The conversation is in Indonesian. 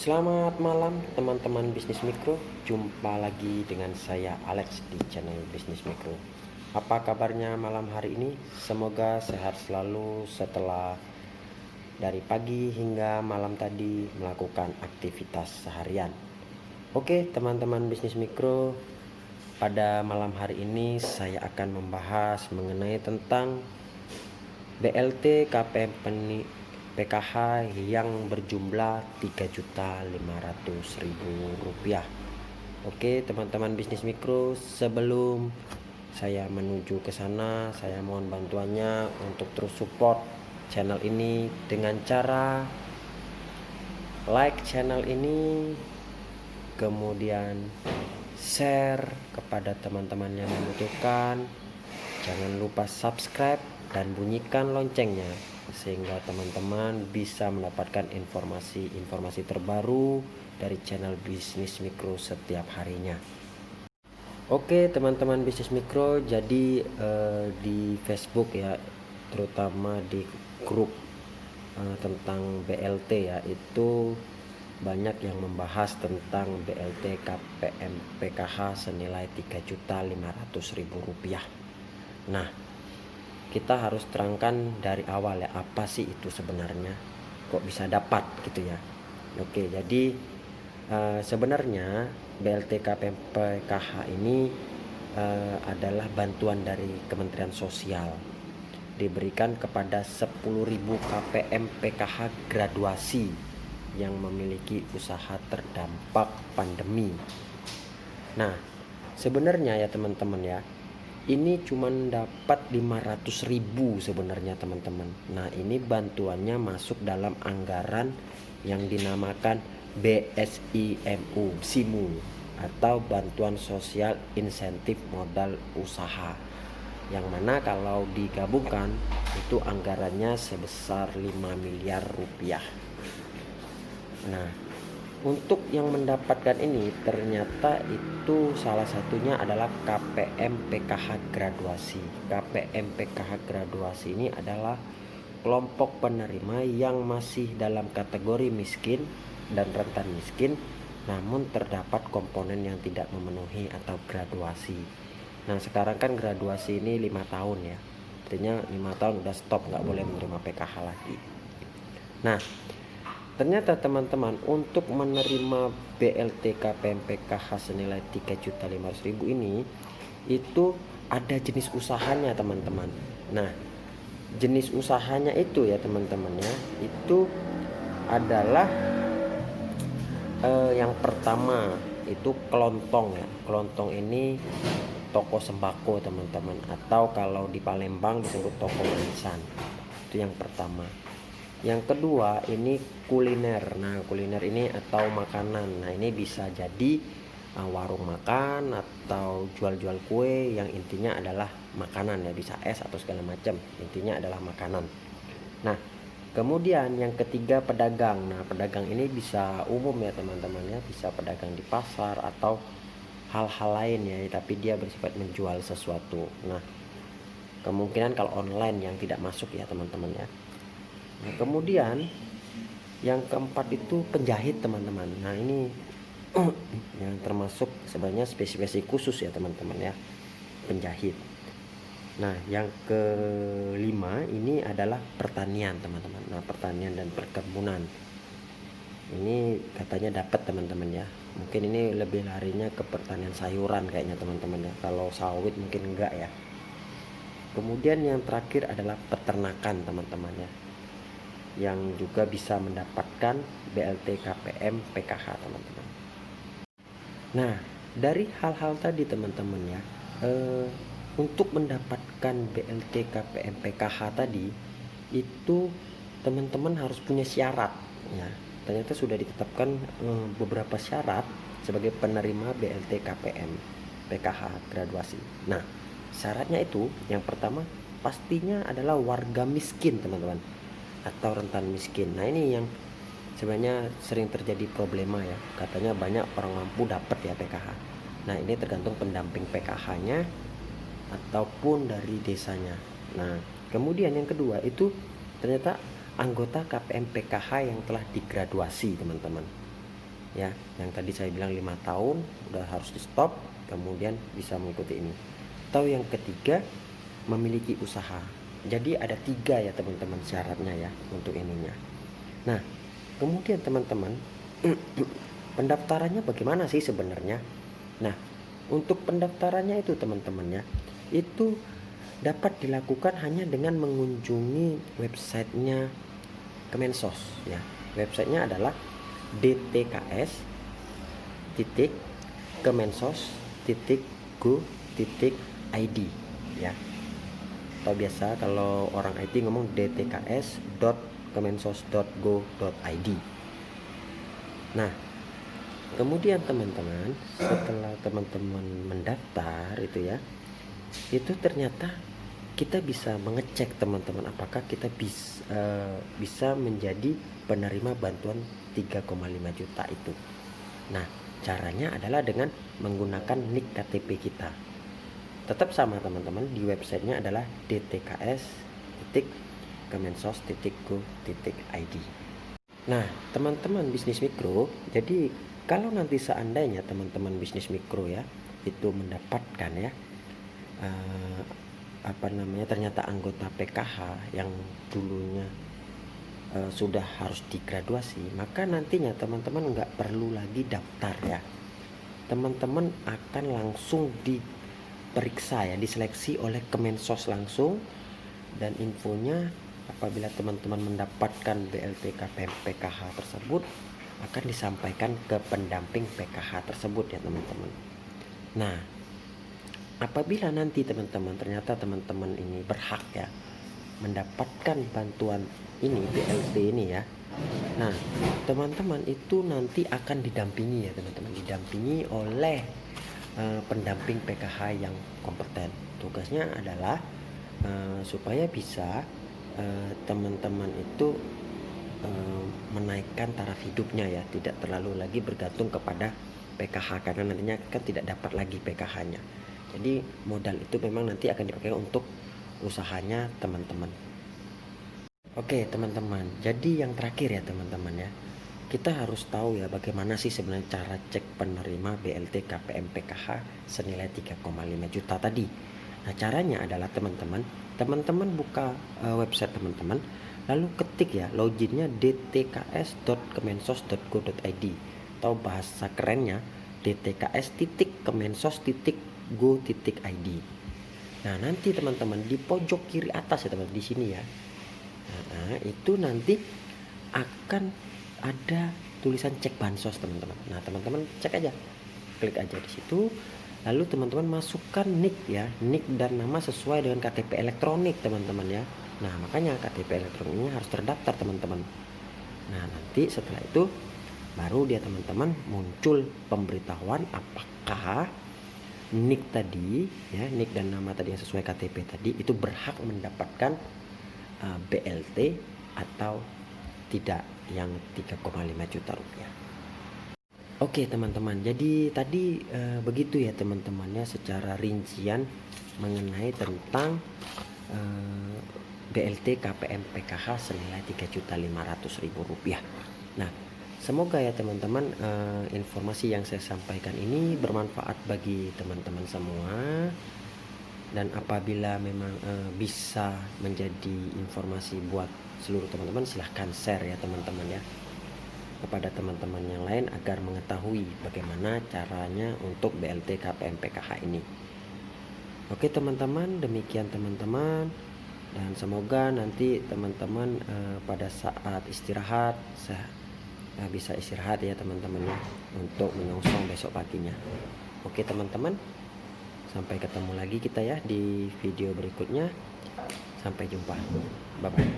Selamat malam teman-teman bisnis mikro. Jumpa lagi dengan saya Alex di channel Bisnis Mikro. Apa kabarnya malam hari ini? Semoga sehat selalu setelah dari pagi hingga malam tadi melakukan aktivitas seharian. Oke teman-teman bisnis mikro, pada malam hari ini saya akan membahas mengenai tentang BLT KPM PKH yang berjumlah Rp3.500.000. Oke teman-teman bisnis mikro, sebelum saya menuju ke sana, saya mohon bantuannya untuk terus support channel ini dengan cara like channel ini, kemudian share kepada teman-teman yang membutuhkan. Jangan lupa subscribe dan bunyikan loncengnya sehingga teman-teman bisa mendapatkan informasi terbaru dari channel Bisnis Mikro setiap harinya. Oke teman-teman bisnis mikro, jadi di Facebook ya, terutama di grup tentang BLT ya, itu banyak yang membahas tentang BLT KPM PKH senilai Rp3.500.000. Nah, kita harus terangkan dari awal ya, apa sih itu sebenarnya, kok bisa dapat gitu ya. Oke, jadi sebenarnya BLT KPM PKH ini adalah bantuan dari Kementerian Sosial, diberikan kepada 10.000 KPM PKH graduasi yang memiliki usaha terdampak pandemi. Nah, sebenarnya ya teman-teman ya, ini cuma dapat 500.000 sebenarnya teman-teman. Nah, ini bantuannya masuk dalam anggaran yang dinamakan BSIMU atau Bantuan Sosial Insentif Modal Usaha, yang mana kalau digabungkan itu anggarannya sebesar 5 miliar rupiah. Nah, untuk yang mendapatkan ini ternyata itu salah satunya adalah KPM PKH graduasi. KPM PKH graduasi ini adalah kelompok penerima yang masih dalam kategori miskin dan rentan miskin, namun terdapat komponen yang tidak memenuhi atau graduasi. Nah, sekarang kan graduasi ini 5 tahun ya, artinya 5 tahun udah stop, nggak boleh menerima PKH lagi. Nah, ternyata teman-teman, untuk menerima BLT KPM PKH senilai Rp3.500.000 ini, itu ada jenis usahanya teman-teman. Nah, jenis usahanya itu ya teman-teman ya, itu adalah yang pertama itu kelontong ya. Kelontong ini toko sembako teman-teman, atau kalau di Palembang disebut toko manisan. Itu yang pertama. Yang kedua ini kuliner. Nah, kuliner ini atau makanan. Nah, ini bisa jadi warung makan atau jual-jual kue yang intinya adalah makanan ya, bisa es atau segala macam, intinya adalah makanan. Nah, kemudian yang ketiga pedagang. Nah, pedagang ini bisa umum ya teman-teman ya, bisa pedagang di pasar atau hal-hal lain ya, tapi dia bersifat menjual sesuatu. Nah, kemungkinan kalau online yang tidak masuk ya teman-teman ya. Nah, kemudian yang keempat itu penjahit teman-teman. Nah, ini yang termasuk sebenarnya spesifikasi khusus ya teman-teman ya, penjahit. Nah, yang kelima ini adalah pertanian teman-teman. Nah, pertanian dan perkebunan ini katanya dapat teman-teman ya. Mungkin ini lebih larinya ke pertanian sayuran kayaknya teman-teman ya. Kalau sawit mungkin enggak ya. Kemudian yang terakhir adalah peternakan teman-teman ya, yang juga bisa mendapatkan BLT KPM PKH teman-teman. Nah, dari hal-hal tadi teman-teman ya, untuk mendapatkan BLT KPM PKH tadi itu teman-teman harus punya syarat ya. Ternyata sudah ditetapkan beberapa syarat sebagai penerima BLT KPM PKH graduasi. Nah, syaratnya itu yang pertama pastinya adalah warga miskin teman-teman, atau rentan miskin. Nah, ini yang sebenarnya sering terjadi problema ya. Katanya banyak orang mampu dapat ya PKH. Nah, ini tergantung pendamping PKH-nya ataupun dari desanya. Nah, kemudian yang kedua itu ternyata anggota KPM PKH yang telah digraduasi teman-teman. ya. Yang tadi saya bilang 5 tahun udah harus di stop, kemudian bisa mengikuti ini. Atau yang ketiga, memiliki usaha. Jadi ada 3 ya teman-teman syaratnya ya untuk ininya. Nah, kemudian teman-teman pendaftarannya bagaimana sih sebenarnya? Nah, untuk pendaftarannya itu teman-teman ya, itu dapat dilakukan hanya dengan mengunjungi websitenya Kemensos ya. Websitenya adalah dtks.kemensos.go.id ya. Atau biasa kalau orang IT ngomong dtks.kemensos.go.id. Nah, kemudian teman-teman, setelah teman-teman mendaftar itu ya, itu ternyata kita bisa mengecek teman-teman apakah kita bisa menjadi penerima bantuan 3,5 juta itu. Nah, caranya adalah dengan menggunakan nik KTP kita. Tetap sama teman-teman, di websitenya adalah dtks.kemensos.go.id. Nah, teman-teman bisnis mikro, jadi kalau nanti seandainya teman-teman bisnis mikro ya itu mendapatkan ya ternyata anggota PKH yang dulunya sudah harus digraduasi, maka nantinya teman-teman nggak perlu lagi daftar ya. Teman-teman akan langsung diperiksa ya, diseleksi oleh Kemensos langsung, dan infonya apabila teman-teman mendapatkan BLT KPM PKH tersebut akan disampaikan ke pendamping PKH tersebut ya teman-teman. Nah, apabila nanti teman-teman ternyata teman-teman ini berhak ya mendapatkan bantuan ini BLT ini ya. Nah, teman-teman itu nanti akan didampingi ya teman-teman, didampingi oleh pendamping PKH yang kompeten. Tugasnya adalah supaya bisa teman-teman itu menaikkan taraf hidupnya ya, tidak terlalu lagi bergantung kepada PKH karena nantinya kan tidak dapat lagi PKH-nya. Jadi modal itu memang nanti akan dipakai untuk usahanya teman-teman. Oke teman-teman, jadi yang terakhir ya teman-teman ya, kita harus tahu ya bagaimana sih sebenarnya cara cek penerima BLT KPM PKH senilai 3,5 juta tadi. Nah, caranya adalah teman-teman buka website teman-teman, lalu ketik ya loginnya dtks.kemensos.go.id atau bahasa kerennya dtks.kemensos.go.id. Nah, nanti teman-teman di pojok kiri atas ya teman-teman di sini ya. Nah, itu nanti akan ada tulisan cek bansos teman-teman. Nah, teman-teman cek aja. Klik aja di situ. Lalu teman-teman masukkan nik ya, nik dan nama sesuai dengan KTP elektronik teman-teman ya. Nah, makanya KTP elektroniknya harus terdaftar teman-teman. Nah, nanti setelah itu baru dia teman-teman muncul pemberitahuan apakah nik tadi ya, nik dan nama tadi yang sesuai KTP tadi itu berhak mendapatkan BLT atau tidak yang 3,5 juta rupiah. Oke teman-teman, jadi tadi begitu ya teman-teman ya secara rincian mengenai tentang BLT KPM PKH senilai 3.500.000 rupiah. Nah, semoga ya teman-teman informasi yang saya sampaikan ini bermanfaat bagi teman-teman semua, dan apabila memang bisa menjadi informasi buat seluruh teman-teman, silahkan share ya teman-teman ya kepada teman-teman yang lain agar mengetahui bagaimana caranya untuk BLT KPM PKH ini. Oke teman-teman, demikian teman-teman, dan semoga nanti teman-teman pada saat istirahat bisa istirahat ya teman-teman ya, untuk menyongsong besok paginya. Oke teman-teman, sampai ketemu lagi kita ya di video berikutnya. Sampai jumpa, bye bye.